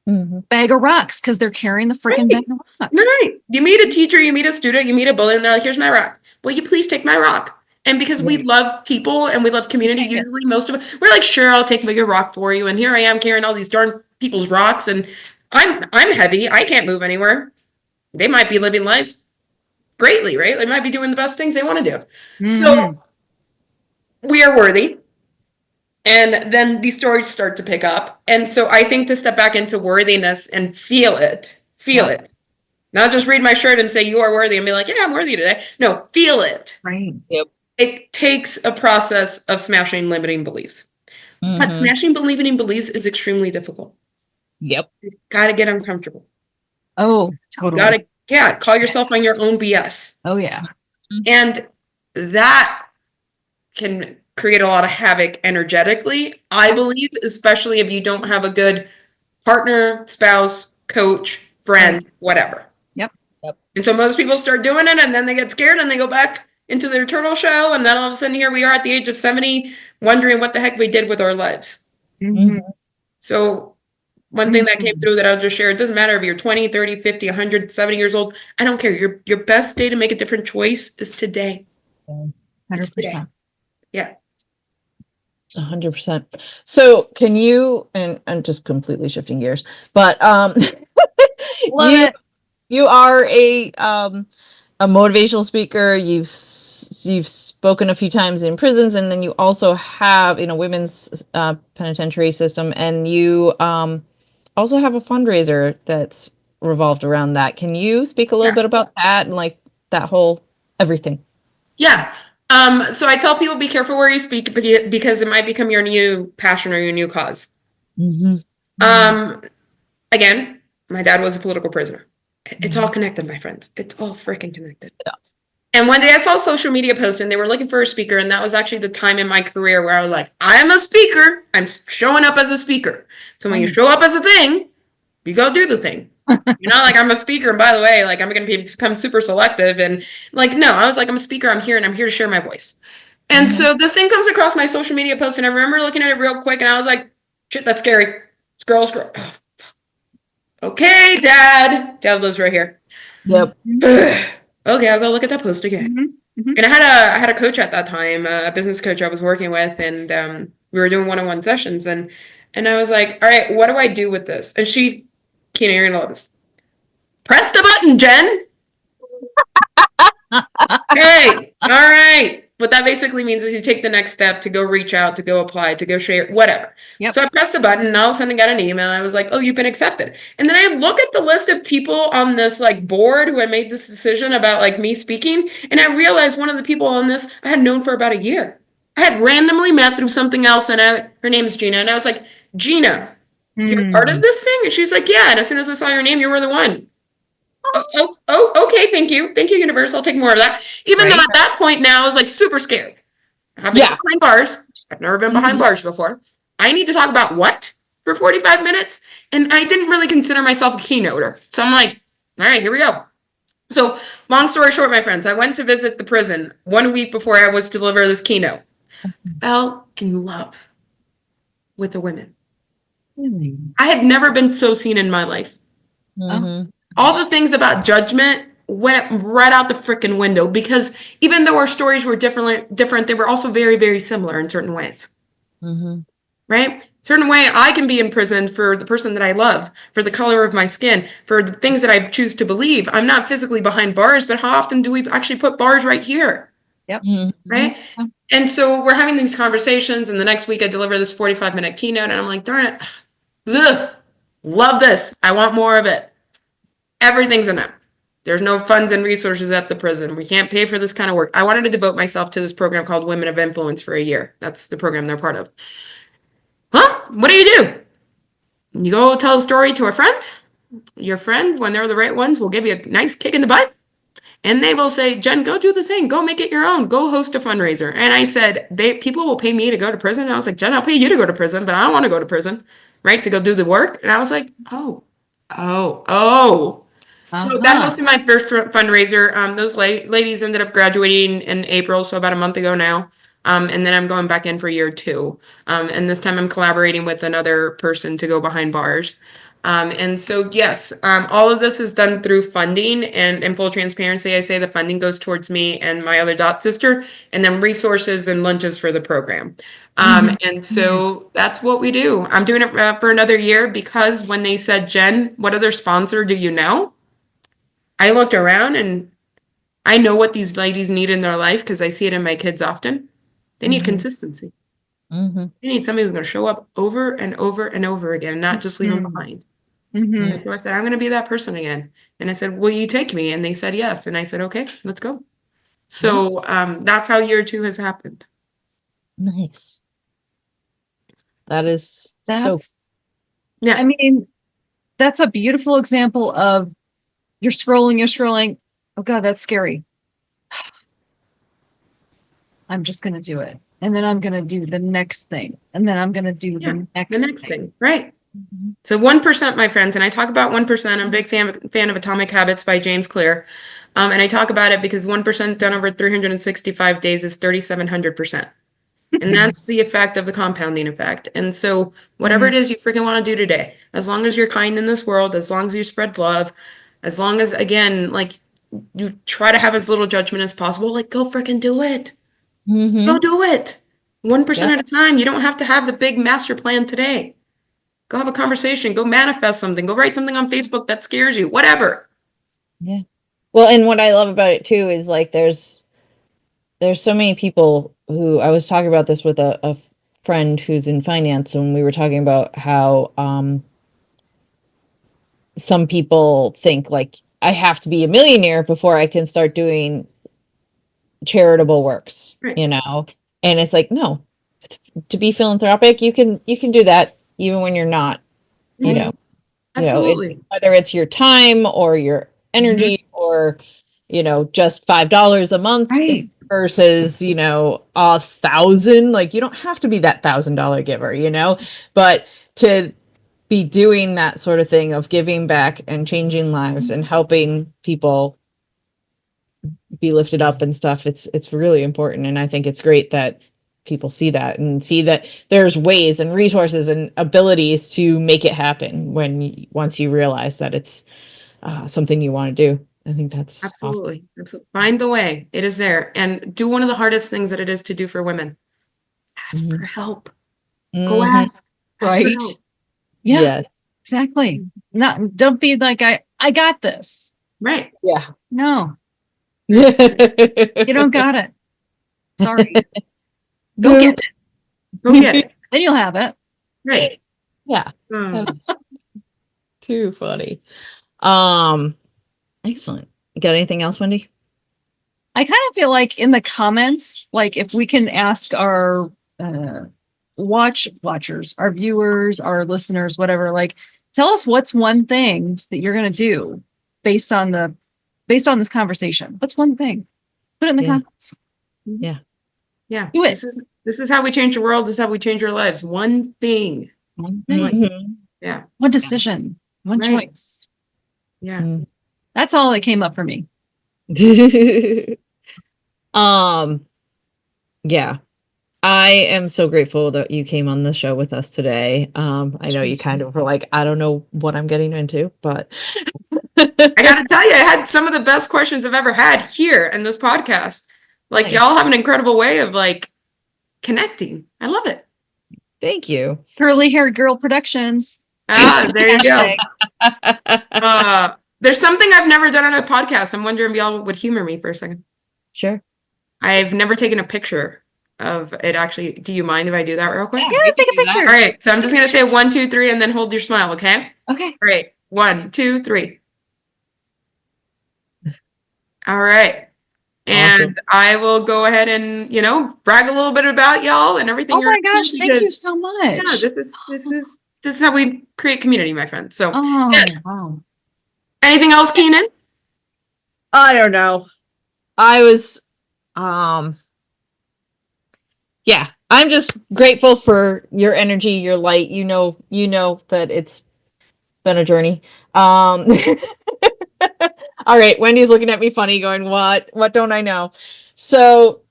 Bag of rocks, because they're carrying the freaking bag of rocks. Right. You meet a teacher, you meet a student, you meet a bully, and they're like, here's my rock. Will you please take my rock? And because we love people and we love community, usually most of us, we're like, sure, I'll take your rock for you. And here I am carrying all these darn people's rocks, and I'm heavy. I can't move anywhere. They might be living life greatly, right? They might be doing the best things they want to do. So we are worthy. And then these stories start to pick up. And so I think to step back into worthiness and feel it. Not just read my shirt and say you are worthy and be like, yeah, I'm worthy today. No, feel it. Right. Yep. It takes a process of smashing limiting beliefs. But smashing limiting beliefs is extremely difficult. Yep. You've got to get uncomfortable. Oh, totally. Call yourself on your own BS. Oh, yeah. And that can create a lot of havoc energetically, I believe, especially if you don't have a good partner, spouse, coach, friend, whatever. Yep. And so most people start doing it, and then they get scared and they go back into their turtle shell, and then all of a sudden here we are at the age of 70 wondering what the heck we did with our lives. So one thing that came through that I'll just share, it doesn't matter if you're 20, 30, 50, 100, 70 years old. I don't care. Your best day to make a different choice is today. 100%. Yeah. 100%. So can you, and I'm just completely shifting gears, but you are a motivational speaker. You've spoken a few times in prisons, and then you also have in a women's penitentiary system, and you also have a fundraiser that's revolved around that. Can you speak a little bit about that and like that whole everything? Yeah. So I tell people, be careful where you speak because it might become your new passion or your new cause. Again, my dad was a political prisoner. It's all connected, my friends. It's all freaking connected. Yeah. And one day I saw a social media post and they were looking for a speaker. And that was actually the time in my career where I was like, I am a speaker. I'm showing up as a speaker. So when you show up as a thing, you go do the thing. You're not like, I'm a speaker, and by the way, like I'm going to become super selective. And like, no, I was like, I'm a speaker. I'm here, and I'm here to share my voice. And so this thing comes across my social media post, and I remember looking at it real quick, and I was like, shit, that's scary. Scroll. Okay, Dad lives right here. Yep. Okay, I'll go look at that post again. And I had a coach at that time, a business coach I was working with, and we were doing one-on-one sessions, and I was like, all right, what do I do with this? And she, Keena, you're gonna love this. Press the button, Jen. Okay, all right. What that basically means is you take the next step to go reach out, to go apply, to go share, whatever. So I pressed the button, and all of a sudden I got an email. I was like, oh, you've been accepted. And then I look at the list of people on this like board who had made this decision about like me speaking, and I realized one of the people on this I had known for about a year. I had randomly met through something else, and her name is Gina, and I was like, Gina, you're part of this thing? And she's like, yeah. And as soon as I saw your name, you were the one. Oh, okay. Thank you, universe. I'll take more of that. Even though at that point now I was like super scared. I've been behind bars. I've never been behind bars before. I need to talk about what for 45 minutes? And I didn't really consider myself a keynoter. So I'm like, all right, here we go. So long story short, my friends, I went to visit the prison 1 week before I was to deliver this keynote. Fell in love with the women. I had never been so seen in my life. All the things about judgment went right out the freaking window, because even though our stories were different, they were also very, very similar in certain ways. Right? Certain way I can be imprisoned for the person that I love, for the color of my skin, for the things that I choose to believe. I'm not physically behind bars, but how often do we actually put bars right here? Right? And so we're having these conversations, and the next week I deliver this 45-minute keynote, and I'm like, darn it. Ugh, love this. I want more of it. Everything's enough. There's no funds and resources at the prison. We can't pay for this kind of work. I wanted to devote myself to this program called Women of Influence for a year. That's the program they're part of. Huh? What do? You go tell a story to a friend. Your friend, when they're the right ones, will give you a nice kick in the butt. And they will say, Jen, go do the thing. Go make it your own. Go host a fundraiser. And I said, people will pay me to go to prison. And I was like, Jen, I'll pay you to go to prison, but I don't want to go to prison, right? To go do the work. And I was like, oh. Oh. So that Uh-huh. hosted my first fundraiser. Those ladies ended up graduating in April, so about a month ago now. And then I'm going back in for year two. And this time I'm collaborating with another person to go behind bars. And so, yes, all of this is done through funding. And in full transparency, I say the funding goes towards me and my other dot sister, and then resources and lunches for the program. And so that's what we do. I'm doing it for another year because when they said, Jen, what other sponsor do you know? I looked around and I know what these ladies need in their life because I see it in my kids often. They need consistency. They need somebody who's going to show up over and over and over again and not just leave them behind. And so I said, I'm going to be that person again. And I said, will you take me? And they said yes. And I said, okay, let's go. So that's how year two has happened. Nice. That is That's, Yeah. I mean, that's a beautiful example of you're scrolling. Oh God, that's scary. I'm just going to do it. And then I'm going to do the next thing. And then I'm going to do the next thing. Right. So 1%, my friends, and I talk about 1%. I'm a big fan of Atomic Habits by James Clear. And I talk about it because 1% done over 365 days is 3,700%. And that's the effect of the compounding effect. And so whatever it is you freaking want to do today, as long as you're kind in this world, as long as you spread love, as long as, again, like you try to have as little judgment as possible, like go freaking do it. Go do it. 1% at a time. You don't have to have the big master plan today. Go have a conversation. Go manifest something. Go write something on Facebook that scares you. Whatever. Yeah. Well, and what I love about it too is like there's so many people who I was talking about this with a friend who's in finance, and we were talking about how some people think like I have to be a millionaire before I can start doing charitable works, Right. you know? And it's like, no, to be philanthropic, you can do that even when you're not, you know, Absolutely. whether it's your time or your energy or, just $5 a month Right. versus, 1,000. Like you don't have to be that $1,000 giver, but to be doing that sort of thing of giving back and changing lives and helping people be lifted up and stuff, it's really important. And I think it's great that people see that and see that there's ways and resources and abilities to make it happen once you realize that it's something you want to do. I think that's Absolutely. awesome. Absolutely. Find the way. It is there. And do one of the hardest things that it is to do for women. Ask for help. Go ask. Ask for Right. help. Yeah, Yes. exactly. Don't be like, I got this. Right. Yeah. No, You you don't got it. Sorry. Go get it. Go get it. Then you'll have it. Right. Yeah. Um, That's too funny. Excellent. Got anything else, Wendy? I kind of feel like in the comments, like if we can ask our watchers, our viewers, our listeners, whatever, like tell us what's one thing that you're going to do based on this conversation. What's one thing? Put it in the comments. Yeah. yeah. Do it. This is how we change the world. This is how we change our lives. One thing. Yeah. One decision, one Right. choice. Yeah. That's all that came up for me. Yeah. I am so grateful that you came on the show with us today. I know you kind of were like, I don't know what I'm getting into, but I gotta tell you, I had some of the best questions I've ever had here in this podcast. Like y'all have an incredible way of like connecting. I love it. Thank you. Curly Haired Girl Productions. There you go. There's something I've never done on a podcast. I'm wondering if y'all would humor me for a second. Sure. I've never taken a picture of it actually. Do you mind if I do that real quick? Yeah, let's take a picture. All right. So I'm just going to say 1, 2, 3, and then hold your smile. Okay. Okay. All right. 1, 2, 3. All right. And Awesome. I will go ahead and, brag a little bit about y'all and everything. Oh my gosh. Thank you so much. Yeah, this is how we create community, my friends. So wow. Anything else, Keenan? I don't know. I was, yeah, I'm just grateful for your energy, your light. You know that been a journey. All right, Wendy's looking at me funny, going, what don't I know? So,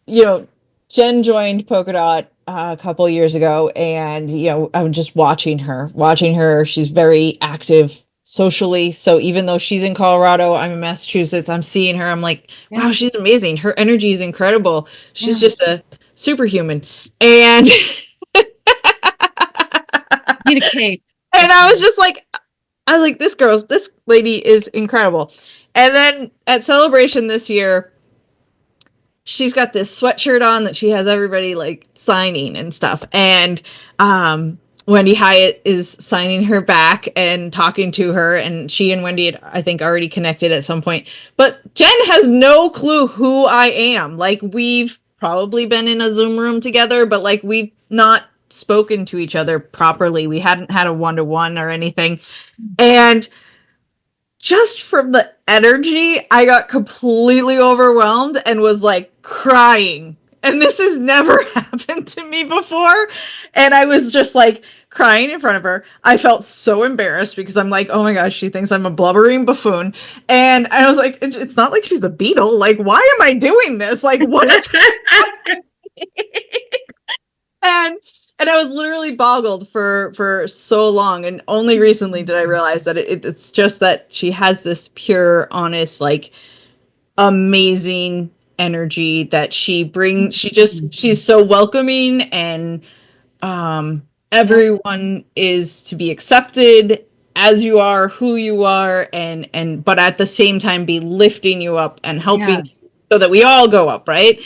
Jen joined Polka Dot a couple years ago, and I'm just watching her. She's very active socially. So even though she's in Colorado, I'm in Massachusetts, I'm seeing her. I'm like, wow, she's amazing. Her energy is incredible. She's just a superhuman. And Need a cape. and I was just like, this lady is incredible. And then at Celebration this year, she's got this sweatshirt on that she has everybody like signing and stuff. And Wendy Hyatt is signing her back and talking to her. And she and Wendy had, I think, already connected at some point. But Jen has no clue who I am. Like, we've probably been in a Zoom room together, but like we've not spoken to each other properly. We hadn't had a one-to-one or anything. And just from the energy, I got completely overwhelmed and was like crying. And this has never happened to me before. And I was just like crying in front of her. I felt so embarrassed because I'm like, oh my gosh, she thinks I'm a blubbering buffoon. And I was like, it's not like she's a beetle. Like, why am I doing this? Like, what is happening? And I was literally boggled for so long, and only recently did I realize that it's just that she has this pure, honest, like amazing energy that she brings. She's so welcoming, and everyone is to be accepted as you are, who you are, and but at the same time be lifting you up and helping so that we all go up, right?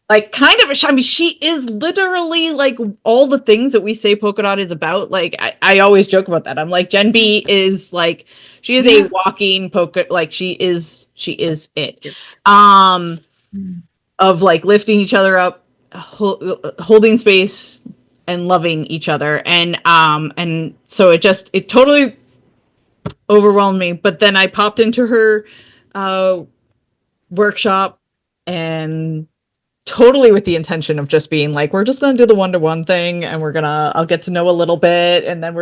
Like, kind of, I mean, she is literally like all the things that we say Polka Dot is about. Like, I always joke about that. I'm like, Jen B is like, she is a walking polka, like she is it. Of like lifting each other up, holding space and loving each other. And so it totally overwhelmed me. But then I popped into her workshop, and totally with the intention of just being like, we're just going to do the one-to-one thing, and I'll get to know a little bit. And then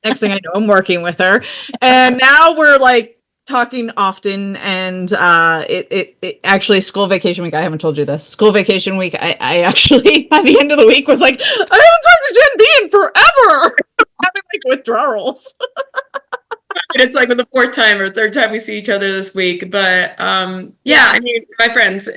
next thing I know, I'm working with her. And now we're like talking often. And it actually, school vacation week, I haven't told you this, school vacation week, I actually, by the end of the week, was like, I haven't talked to Jen B in forever. Having like withdrawals. It's like the fourth time or third time we see each other this week. But yeah, I mean, my friends,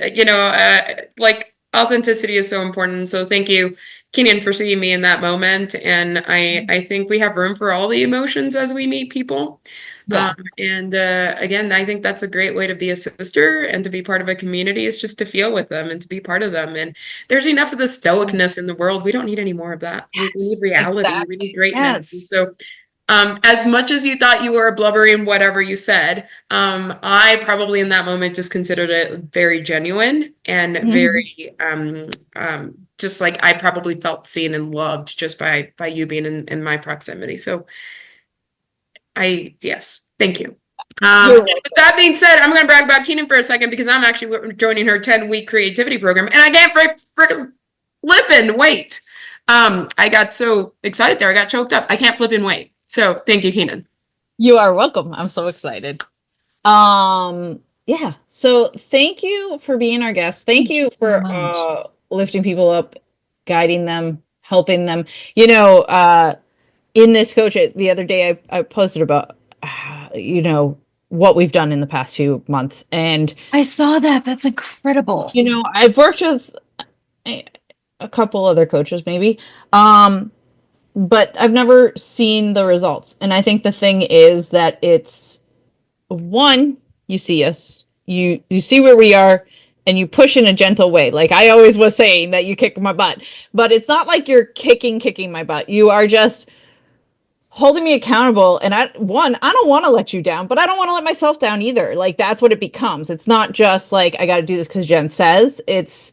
like authenticity is so important. So thank you, Keenan, for seeing me in that moment. And I think we have room for all the emotions as we meet people. Yeah. And again, I think that's a great way to be a sister and to be part of a community, is just to feel with them and to be part of them. And there's enough of the stoicness in the world. We don't need any more of that. We need reality. We need greatness. So as much as you thought you were a blubbering whatever you said, I probably in that moment just considered it very genuine and very just like I probably felt seen and loved just by you being in my proximity. So yes, thank you. With that being said, I'm going to brag about Keenan for a second, because I'm actually joining her 10-week creativity program, and I can't freaking flip and wait. I got so excited there, I got choked up. I can't flip and wait. So thank you, Keenan. You are welcome. I'm so excited. Yeah. So thank you for being our guest. Thank you for lifting people up, guiding them, helping them. In this coach, the other day I posted about, what we've done in the past few months. And I saw that. That's incredible. I've worked with a couple other coaches maybe. But I've never seen the results. And I think the thing is that it's, one, you see us, you see where we are, and you push in a gentle way. Like I always was saying that you kick my butt, but it's not like you're kicking my butt. You are just holding me accountable. And I don't want to let you down, but I don't want to let myself down either. Like that's what it becomes. It's not just like, I got to do this because Jen says it's,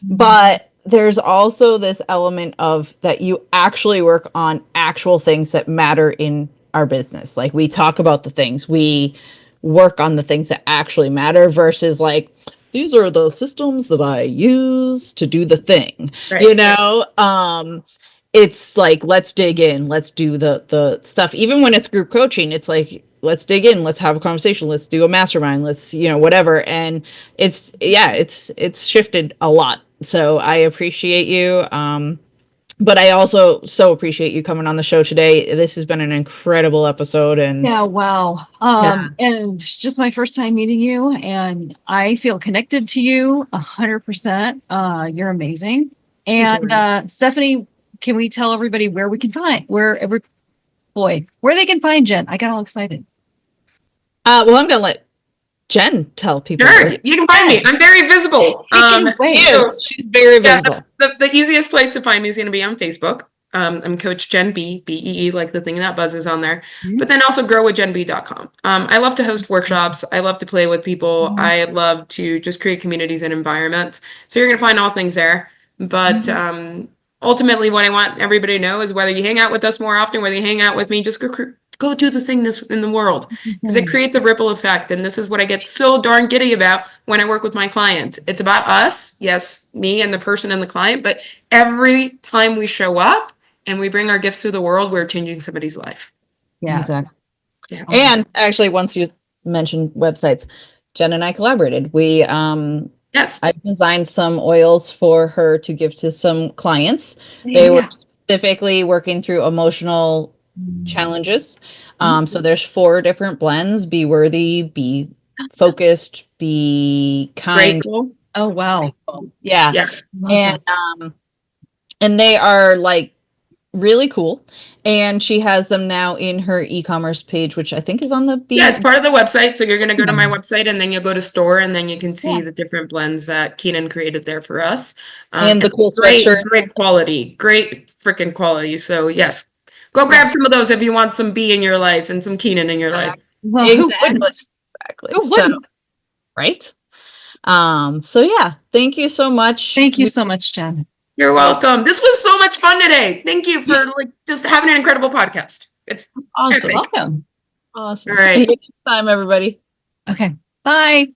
but there's also this element of that you actually work on actual things that matter in our business. Like we talk about the things, we work on the things that actually matter versus like, these are the systems that I use to do the thing, right. it's like, let's dig in, let's do the stuff. Even when it's group coaching, it's like, let's dig in, let's have a conversation, let's do a mastermind, let's, whatever. And it's shifted a lot. So I appreciate you. But I also so appreciate you coming on the show today. This has been an incredible episode. And yeah, wow. And just my first time meeting you, and I feel connected to you 100%. You're amazing. And Stephanie, can we tell everybody where we can find where they can find Jen? I got all excited. Well, I'm gonna let Jen tell people. Sure, you can find me. I'm very visible. She's very visible. The easiest place to find me is going to be on Facebook. I'm Coach Jen B, B-E-E, like the thing that buzzes on there. But then also growwithjenb.com. I love to host workshops. I love to play with people. I love to just create communities and environments. So you're going to find all things there. But ultimately, what I want everybody to know is whether you hang out with us more often, whether you hang out with me, just go do the thing in the world, because it creates a ripple effect. And this is what I get so darn giddy about when I work with my clients. It's about us, yes, me and the person and the client, but every time we show up and we bring our gifts to the world, we're changing somebody's life. Yeah, exactly. Yeah. And actually, once you mentioned websites, Jen and I collaborated. Yes, I designed some oils for her to give to some clients. They were specifically working through emotional challenges. So there's 4 different blends: be worthy, be focused, be kind. Grateful. Oh, wow. Yeah. And they are like really cool. And she has them now in her e-commerce page, which I think is on the Yeah, it's part of the website. So you're going to go to my website, and then you'll go to store, and then you can see the different blends that Keenan created there for us. And the cool great sweatshirt. great freaking quality. So yes, go grab some of those if you want some B in your life and some Keenan in your life. Well, exactly. So, right. So yeah, thank you so much. Thank you so much, Jen. You're welcome. This was so much fun today. Thank you for just having an incredible podcast. It's awesome. epic. Welcome. Awesome. All right. See you next time, everybody. Okay. Bye.